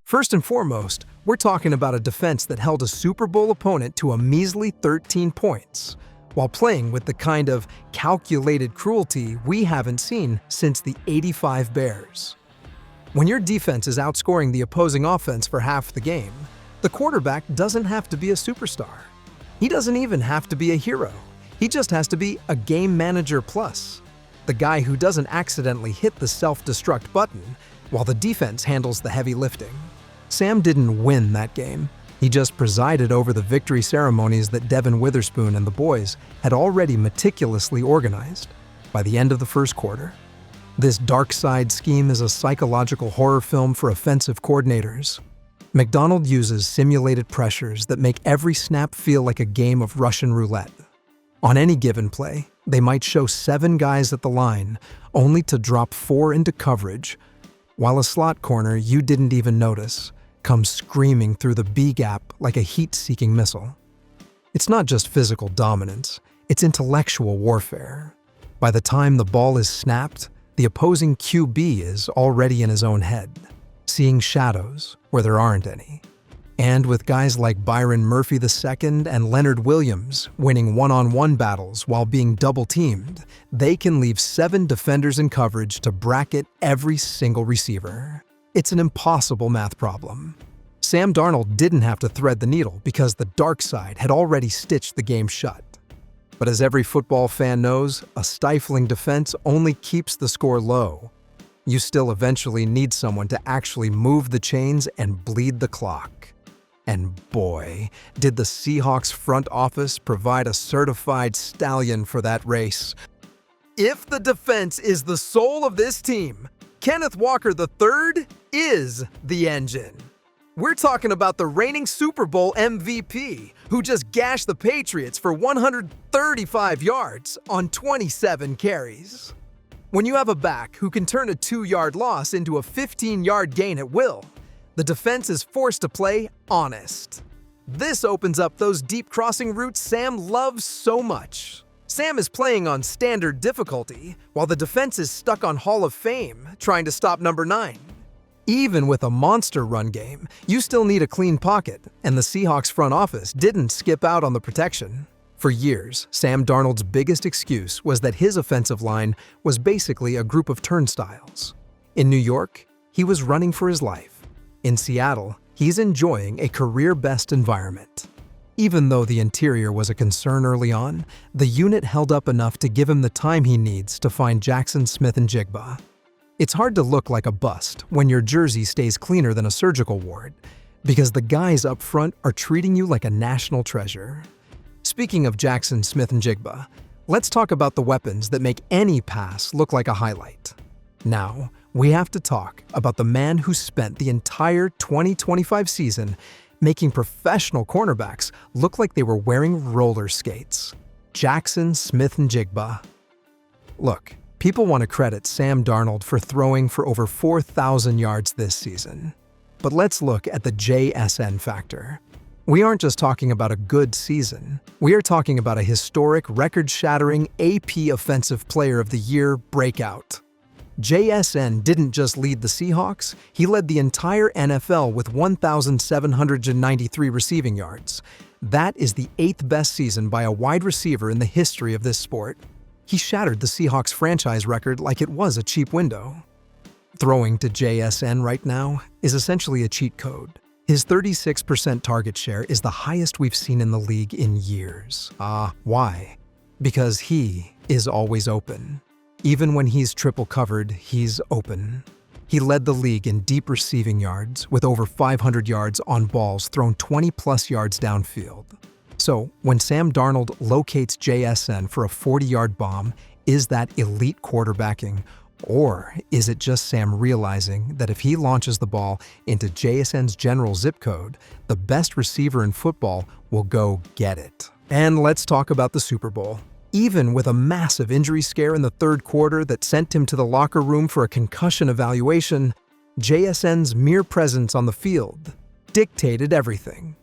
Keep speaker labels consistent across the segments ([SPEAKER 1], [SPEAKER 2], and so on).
[SPEAKER 1] First and foremost, we're talking about a defense that held a Super Bowl opponent to a measly 13 points, while playing with the kind of calculated cruelty we haven't seen since the '85 Bears. When your defense is outscoring the opposing offense for half the game, the quarterback doesn't have to be a superstar. He doesn't even have to be a hero. He just has to be a game manager plus, the guy who doesn't accidentally hit the self-destruct button while the defense handles the heavy lifting. Sam didn't win that game. He just presided over the victory ceremonies that Devin Witherspoon and the boys had already meticulously organized by the end of the first quarter. This dark side scheme is a psychological horror film for offensive coordinators. McDonald uses simulated pressures that make every snap feel like a game of Russian roulette. On any given play, they might show 7 guys at the line, only to drop 4 into coverage, while a slot corner you didn't even notice comes screaming through the B-gap like a heat-seeking missile. It's not just physical dominance, it's intellectual warfare. By the time the ball is snapped, the opposing QB is already in his own head, seeing shadows where there aren't any. And with guys like Byron Murphy II and Leonard Williams winning one-on-one battles while being double-teamed, they can leave 7 defenders in coverage to bracket every single receiver. It's an impossible math problem. Sam Darnold didn't have to thread the needle because the dark side had already stitched the game shut. But as every football fan knows, a stifling defense only keeps the score low. You still eventually need someone to actually move the chains and bleed the clock. And boy, did the Seahawks front office provide a certified stallion for that race. If the defense is the soul of this team, Kenneth Walker III is the engine. We're talking about the reigning Super Bowl MVP, who just gashed the Patriots for 135 yards on 27 carries. When you have a back who can turn a 2-yard loss into a 15-yard gain at will, the defense is forced to play honest. This opens up those deep crossing routes Sam loves so much. Sam is playing on standard difficulty, while the defense is stuck on Hall of Fame, trying to stop number 9. Even with a monster run game, you still need a clean pocket, and the Seahawks front office didn't skip out on the protection. For years, Sam Darnold's biggest excuse was that his offensive line was basically a group of turnstiles. In New York, he was running for his life. In Seattle, he's enjoying a career-best environment. Even though the interior was a concern early on, the unit held up enough to give him the time he needs to find Jackson Smith-Njigba. It's hard to look like a bust when your jersey stays cleaner than a surgical ward, because the guys up front are treating you like a national treasure. Speaking of Jackson Smith-Njigba, let's talk about the weapons that make any pass look like a highlight. Now, we have to talk about the man who spent the entire 2025 season making professional cornerbacks look like they were wearing roller skates. Jackson Smith-Njigba. Look, people want to credit Sam Darnold for throwing for over 4,000 yards this season. But let's look at the JSN factor. We aren't just talking about a good season. We are talking about a historic, record-shattering AP Offensive Player of the Year breakout. JSN didn't just lead the Seahawks, he led the entire NFL with 1,793 receiving yards. That is the 8th best season by a wide receiver in the history of this sport. He shattered the Seahawks franchise record like it was a cheap window. Throwing to JSN right now is essentially a cheat code. His 36% target share is the highest we've seen in the league in years. Why? Because he is always open. Even when he's triple covered, he's open. He led the league in deep receiving yards with over 500 yards on balls thrown 20-plus yards downfield. So, when Sam Darnold locates JSN for a 40-yard bomb, is that elite quarterbacking? Or is it just Sam realizing that if he launches the ball into JSN's general zip code, the best receiver in football will go get it? And let's talk about the Super Bowl. Even with a massive injury scare in the third quarter that sent him to the locker room for a concussion evaluation, JSN's mere presence on the field dictated everything.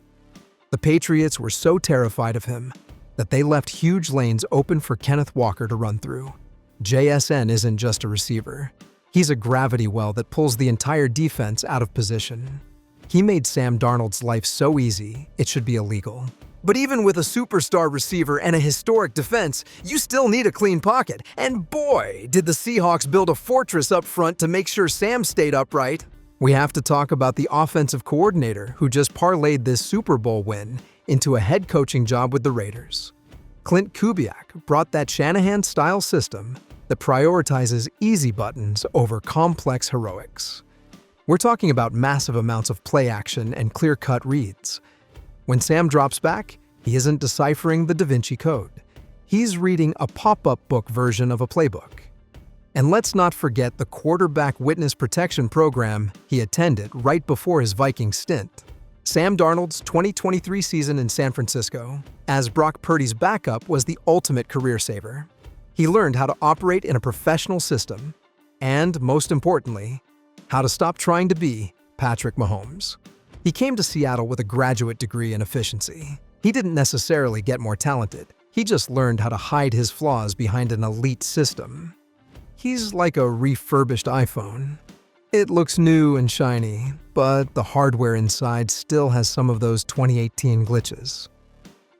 [SPEAKER 1] The Patriots were so terrified of him that they left huge lanes open for Kenneth Walker to run through. JSN isn't just a receiver. He's a gravity well that pulls the entire defense out of position. He made Sam Darnold's life so easy, it should be illegal. But even with a superstar receiver and a historic defense, you still need a clean pocket. And boy, did the Seahawks build a fortress up front to make sure Sam stayed upright. We have to talk about the offensive coordinator who just parlayed this Super Bowl win into a head coaching job with the Raiders. Clint Kubiak brought that Shanahan-style system that prioritizes easy buttons over complex heroics. We're talking about massive amounts of play action and clear-cut reads. When Sam drops back, he isn't deciphering the Da Vinci Code. He's reading a pop-up book version of a playbook. And let's not forget the quarterback witness protection program he attended right before his Vikings stint. Sam Darnold's 2023 season in San Francisco, as Brock Purdy's backup, was the ultimate career saver. He learned how to operate in a professional system, and, most importantly, how to stop trying to be Patrick Mahomes. He came to Seattle with a graduate degree in efficiency. He didn't necessarily get more talented. He just learned how to hide his flaws behind an elite system. He's like a refurbished iPhone. It looks new and shiny, but the hardware inside still has some of those 2018 glitches.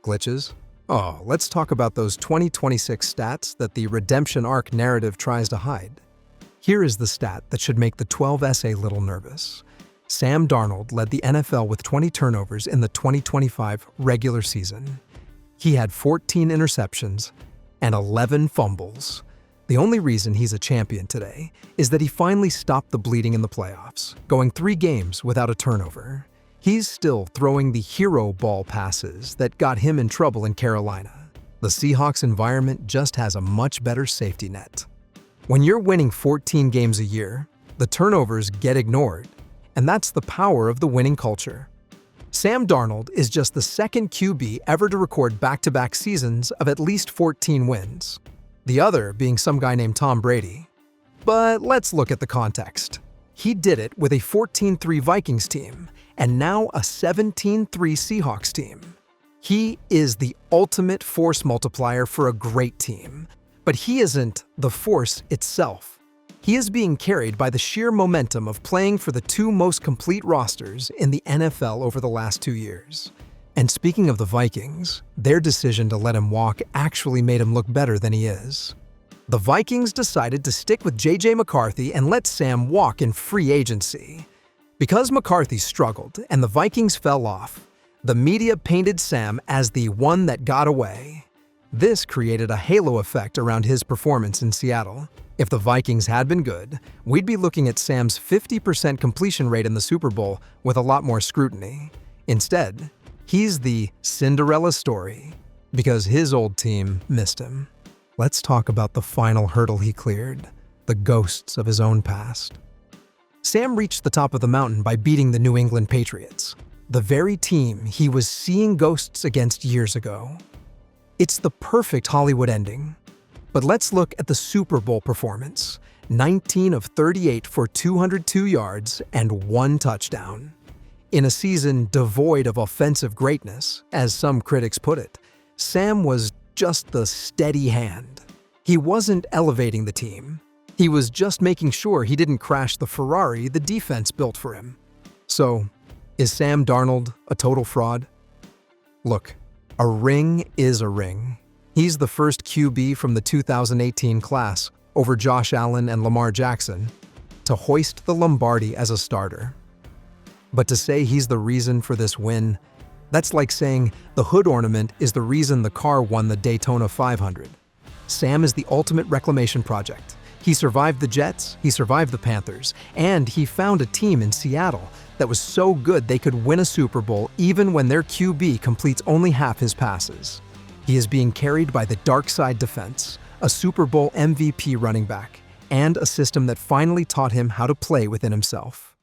[SPEAKER 1] Glitches? Oh, let's talk about those 2026 stats that the redemption arc narrative tries to hide. Here is the stat that should make the 12S a little nervous. Sam Darnold led the NFL with 20 turnovers in the 2025 regular season. He had 14 interceptions and 11 fumbles. The only reason he's a champion today is that he finally stopped the bleeding in the playoffs, going 3 games without a turnover. He's still throwing the hero ball passes that got him in trouble in Carolina. The Seahawks environment just has a much better safety net. When you're winning 14 games a year, the turnovers get ignored. And that's the power of the winning culture. Sam Darnold is just the second QB ever to record back-to-back seasons of at least 14 wins, the other being some guy named Tom Brady. But let's look at the context. He did it with a 14-3 Vikings team, and now a 17-3 Seahawks team. He is the ultimate force multiplier for a great team, but he isn't the force itself. He is being carried by the sheer momentum of playing for the 2 most complete rosters in the NFL over the last 2 years. And speaking of the Vikings, their decision to let him walk actually made him look better than he is. The Vikings decided to stick with J.J. McCarthy and let Sam walk in free agency. Because McCarthy struggled and the Vikings fell off, the media painted Sam as the one that got away. This created a halo effect around his performance in Seattle. If the Vikings had been good, we'd be looking at Sam's 50% completion rate in the Super Bowl with a lot more scrutiny. Instead, he's the Cinderella story because his old team missed him. Let's talk about the final hurdle he cleared, the ghosts of his own past. Sam reached the top of the mountain by beating the New England Patriots, the very team he was seeing ghosts against years ago. It's the perfect Hollywood ending. But let's look at the Super Bowl performance. 19 of 38 for 202 yards and 1 touchdown. In a season devoid of offensive greatness, as some critics put it, Sam was just the steady hand. He wasn't elevating the team. He was just making sure he didn't crash the Ferrari the defense built for him. So, is Sam Darnold a total fraud? Look, a ring is a ring. He's the first QB from the 2018 class, over Josh Allen and Lamar Jackson, to hoist the Lombardi as a starter. But to say he's the reason for this win, that's like saying the hood ornament is the reason the car won the Daytona 500. Sam is the ultimate reclamation project. He survived the Jets, he survived the Panthers, and he found a team in Seattle that was so good they could win a Super Bowl even when their QB completes only half his passes. He is being carried by the dark side defense, a Super Bowl MVP running back, and a system that finally taught him how to play within himself.